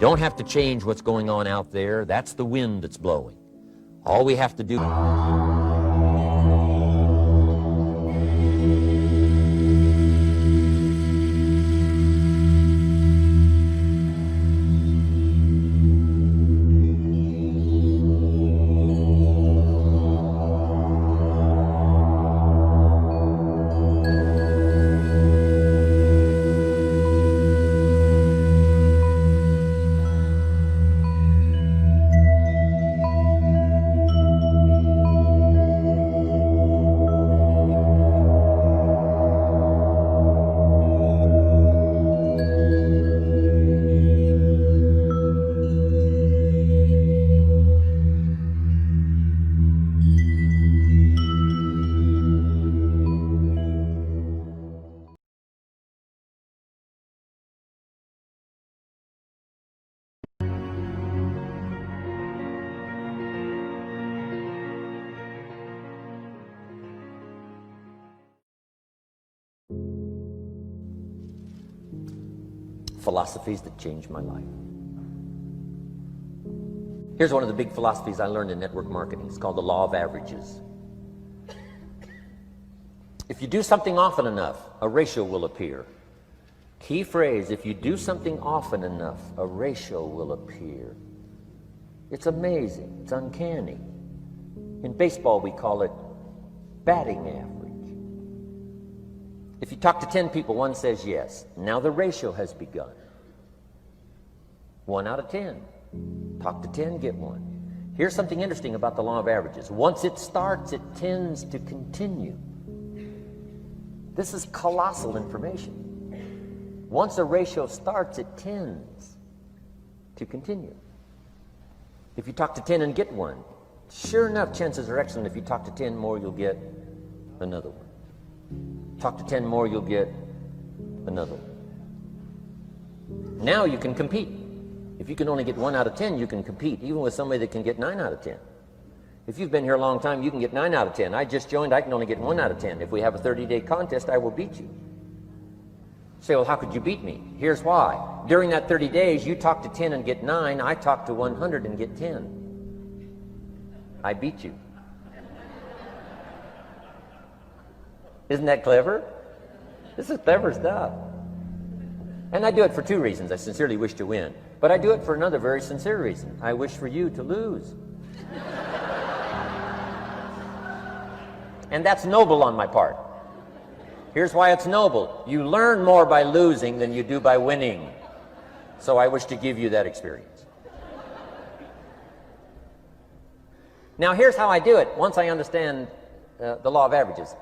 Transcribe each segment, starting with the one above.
don't have to change what's going on out there. That's the wind that's blowing. All we have to do... Philosophies that changed my life. Here's one of the big philosophies I learned in network marketing. It's called the law of averages. If you do something often enough, a ratio will appear. Key phrase, if you do something often enough, a ratio will appear. It's amazing. It's uncanny. In baseball, we call it batting average. If you talk to 10 people, one says yes. Now the ratio has begun. 1 out of 10. Talk to 10, get 1. Here's something interesting about the law of averages. Once it starts, it tends to continue. This is colossal information. Once a ratio starts, it tends to continue. If you talk to 10 and get 1, sure enough, chances are excellent. If you talk to 10 more, you'll get another one. Talk to 10 more, you'll get another one. Now you can compete. If you can only get 1 out of 10, you can compete, even with somebody that can get 9 out of 10. If you've been here a long time, you can get 9 out of 10. I just joined, I can only get 1 out of 10. If we have a 30-day contest, I will beat you. Say, well, how could you beat me? Here's why. During that 30 days, you talk to 10 and get 9. I talk to 100 and get 10. I beat you. Isn't that clever? This is clever stuff. And I do it for 2 reasons. I sincerely wish to win. But I do it for another very sincere reason. I wish for you to lose. And that's noble on my part. Here's why it's noble. You learn more by losing than you do by winning. So I wish to give you that experience. Now here's how I do it once I understand the law of averages.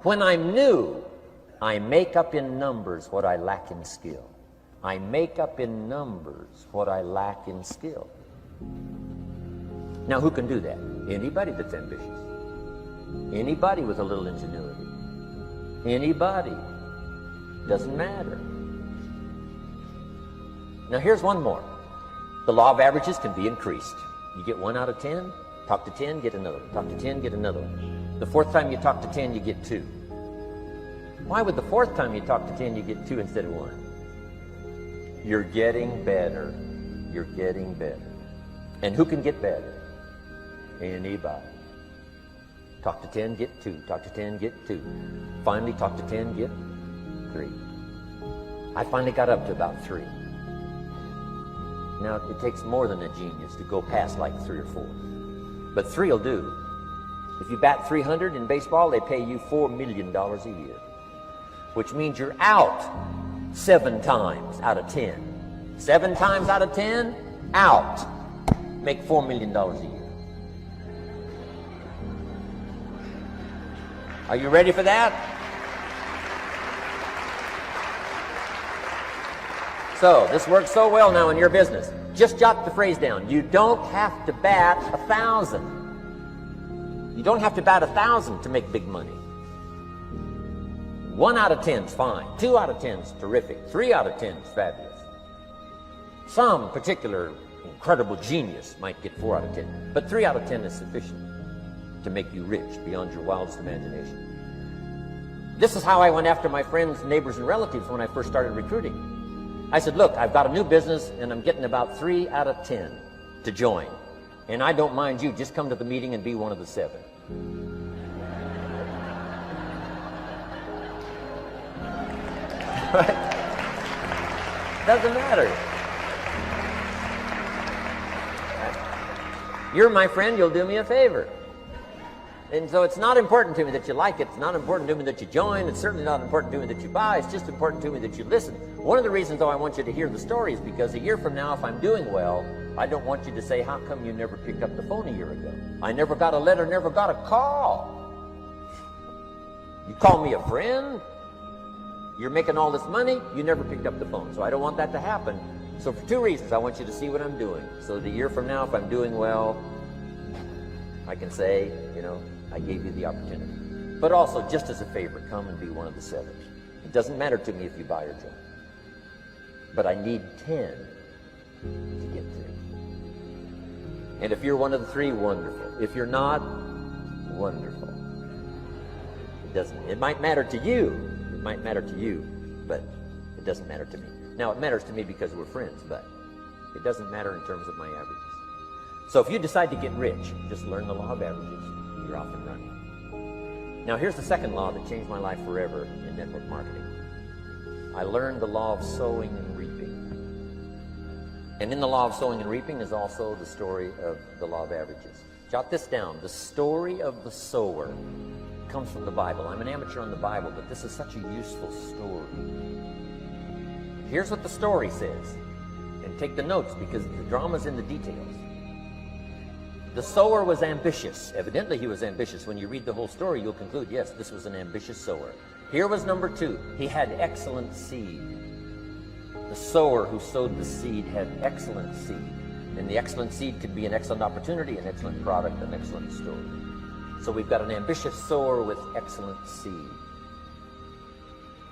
When I'm new, I make up in numbers what I lack in skill. I make up in numbers what I lack in skill. Now who can do that? Anybody that's ambitious. Anybody with a little ingenuity. Anybody. Doesn't matter. Now here's one more. The law of averages can be increased. You get 1 out of 10, talk to 10, get another one. Talk to 10, get another one. The 4th time you talk to 10, you get 2. Why would the 4th time you talk to 10, you get 2 instead of 1? You're getting better. You're getting better. And who can get better? Anybody. Talk to 10, get 2. Talk to 10, get 2. Finally, talk to 10, get 3. I finally got up to about 3. Now, it takes more than a genius to go past like 3 or 4. But 3 will do. If you bat 300 in baseball, they pay you $4 million a year. Which means you're out 7 times out of 10. 7 times out of 10, out. Make $4 million a year. Are you ready for that? So, this works so well now in your business. Just jot the phrase down. You don't have to bat 1,000. You don't have to bat 1,000 to make big money. 1 out of 10 is fine. 2 out of 10 is terrific. 3 out of 10 is fabulous. Some particular incredible genius might get 4 out of 10. But 3 out of 10 is sufficient to make you rich beyond your wildest imagination. This is how I went after my friends, neighbors, and relatives when I first started recruiting. I said, look, I've got a new business, and I'm getting about 3 out of 10 to join. And I don't mind you. Just come to the meeting and be one of the 7. Right? Doesn't matter. You're my friend, you'll do me a favor. And so it's not important to me that you like it. It's not important to me that you join. It's certainly not important to me that you buy. It's just important to me that you listen. One of the reasons, though, I want you to hear the story is because a year from now, if I'm doing well, I don't want you to say, how come you never picked up the phone a year ago? I never got a letter, never got a call. You call me a friend? You're making all this money, you never picked up the phone. So I don't want that to happen. So for 2 reasons, I want you to see what I'm doing. So that a year from now, if I'm doing well, I can say, you know, I gave you the opportunity. But also, just as a favor, come and be one of the 7. It doesn't matter to me if you buy or join. But I need 10 to get 3. And if you're one of the 3, wonderful. If you're not, wonderful. It might matter to you. It might matter to you, but it doesn't matter to me. Now, it matters to me because we're friends, but it doesn't matter in terms of my averages. So if you decide to get rich, just learn the law of averages. You're off and running. Now, here's the second law that changed my life forever in network marketing. I learned the law of sowing and reaping. And in the law of sowing and reaping is also the story of the law of averages. Jot this down. The story of the sower comes from the Bible. I'm an amateur on the Bible, but this is such a useful story. Here's what the story says. And take the notes because the drama's in the details. The sower was ambitious. Evidently he was ambitious. When you read the whole story, you'll conclude, yes, this was an ambitious sower. Here was number 2. He had excellent seed. The sower who sowed the seed had excellent seed. And the excellent seed could be an excellent opportunity, an excellent product, an excellent story. So we've got an ambitious sower with excellent seed.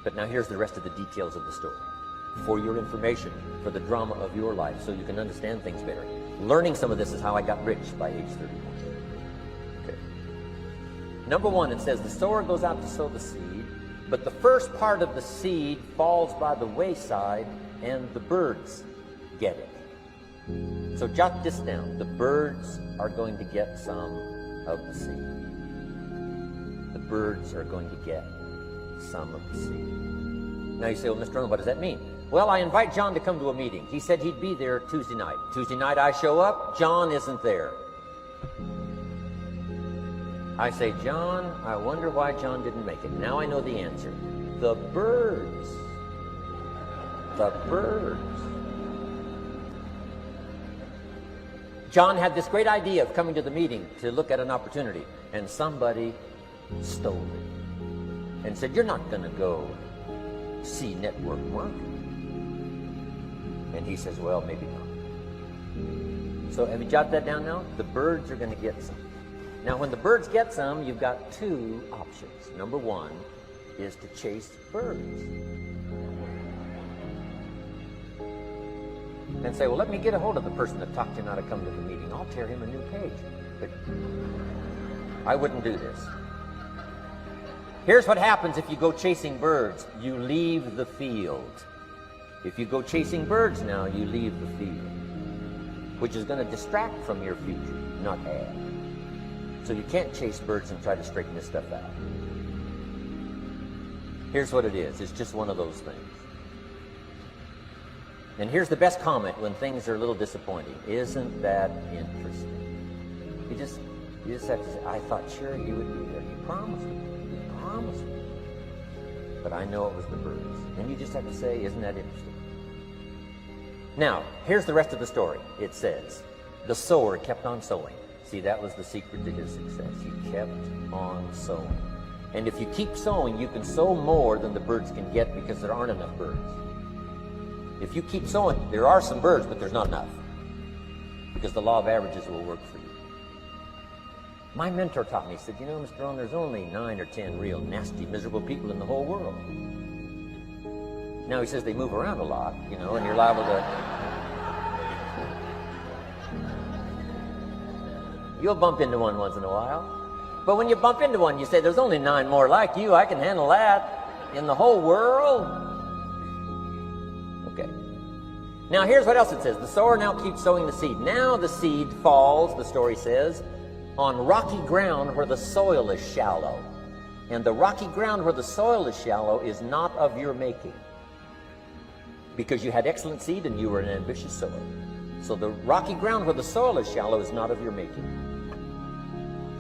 But now here's the rest of the details of the story. For your information, for the drama of your life, so you can understand things better. Learning some of this is how I got rich by age 31. Okay. Number 1, it says the sower goes out to sow the seed, but the first part of the seed falls by the wayside and the birds get it. So jot this down. The birds are going to get some of the seed. The birds are going to get some of the seed. Now you say, well, Mr. Rohn, what does that mean? Well, I invite John to come to a meeting. He said he'd be there Tuesday night. Tuesday night I show up, John isn't there. I say, John, I wonder why John didn't make it. Now I know the answer. The birds. The birds. John had this great idea of coming to the meeting to look at an opportunity, and somebody stole it and said, you're not going to go see network marketing. And he says, well, maybe not. So have you jotted that down now? The birds are going to get some. Now, when the birds get some, you've got 2 options. Number 1 is to chase birds. And say, well, let me get a hold of the person that talked him out of coming to the meeting. I'll tear him a new page. But I wouldn't do this. Here's what happens if you go chasing birds. You leave the field. If you go chasing birds now, you leave the field, which is going to distract from your future, not add. So you can't chase birds and try to straighten this stuff out. Here's what it is. It's just one of those things. And here's the best comment when things are a little disappointing. Isn't that interesting? You just have to say, I thought sure you would be there. You promised me. You promised me. But I know it was the birds. And you just have to say, isn't that interesting? Now, here's the rest of the story. It says, the sower kept on sowing. See, that was the secret to his success. He kept on sowing. And if you keep sowing, you can sow more than the birds can get because there aren't enough birds. If you keep sowing, there are some birds, but there's not enough. Because the law of averages will work for you. My mentor taught me, he said, you know, Mr. Rohn, there's only 9 or 10 real nasty, miserable people in the whole world. Now, he says they move around a lot, you know, and you're liable to... You'll bump into one once in a while. But when you bump into one, you say, there's only 9 more like you. I can handle that in the whole world. Okay. Now here's what else it says. The sower now keeps sowing the seed. Now the seed falls, the story says, on rocky ground where the soil is shallow. And the rocky ground where the soil is shallow is not of your making, because you had excellent seed and you were an ambitious sower. So the rocky ground where the soil is shallow is not of your making.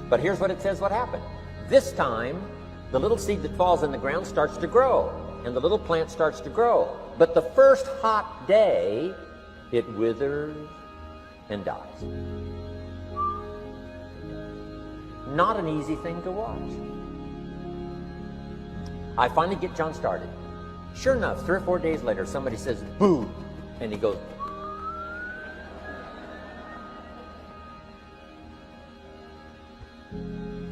But here's what it says what happened. This time, the little seed that falls in the ground starts to grow, and the little plant starts to grow. But the first hot day, it withers and dies. Not an easy thing to watch. I finally get John started. Sure enough, 3 or 4 days later, somebody says, "Boo!" And he goes,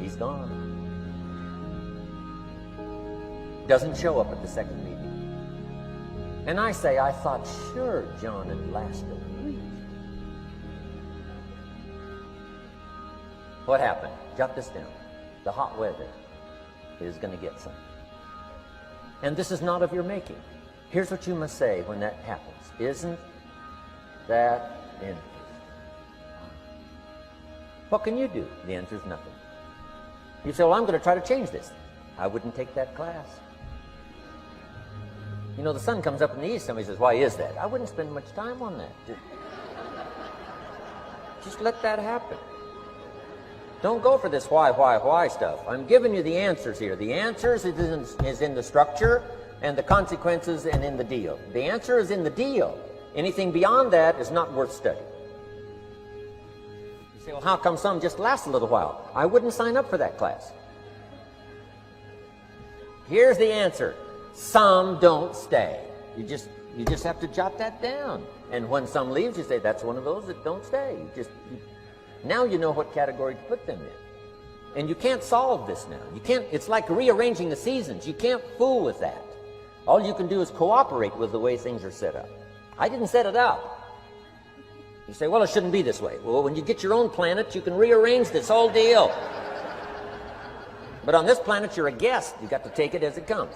he's gone. Doesn't show up at the second meeting. And I say, I thought, sure, John had lasted a week. What happened? Jot this down. The hot weather is going to get some. And this is not of your making. Here's what you must say when that happens. Isn't that interesting? What can you do? The answer is nothing. You say, well, I'm going to try to change this. I wouldn't take that class. You know, the sun comes up in the east. Somebody says, why is that? I wouldn't spend much time on that. Just let that happen. Don't go for this why stuff. I'm giving you the answers here. The answers is in the structure and the consequences and in the deal. The answer is in the deal. Anything beyond that is not worth studying. You say, well, how come some just last a little while? I wouldn't sign up for that class. Here's the answer. Some don't stay. You just have to jot that down. And when some leaves, you say, that's one of those that don't stay. Now you know what category to put them in. And you can't solve this now. You can't, it's like rearranging the seasons. You can't fool with that. All you can do is cooperate with the way things are set up. I didn't set it up. You say, well, it shouldn't be this way. Well, when you get your own planet, you can rearrange this whole deal. But on this planet, you're a guest. You've got to take it as it comes.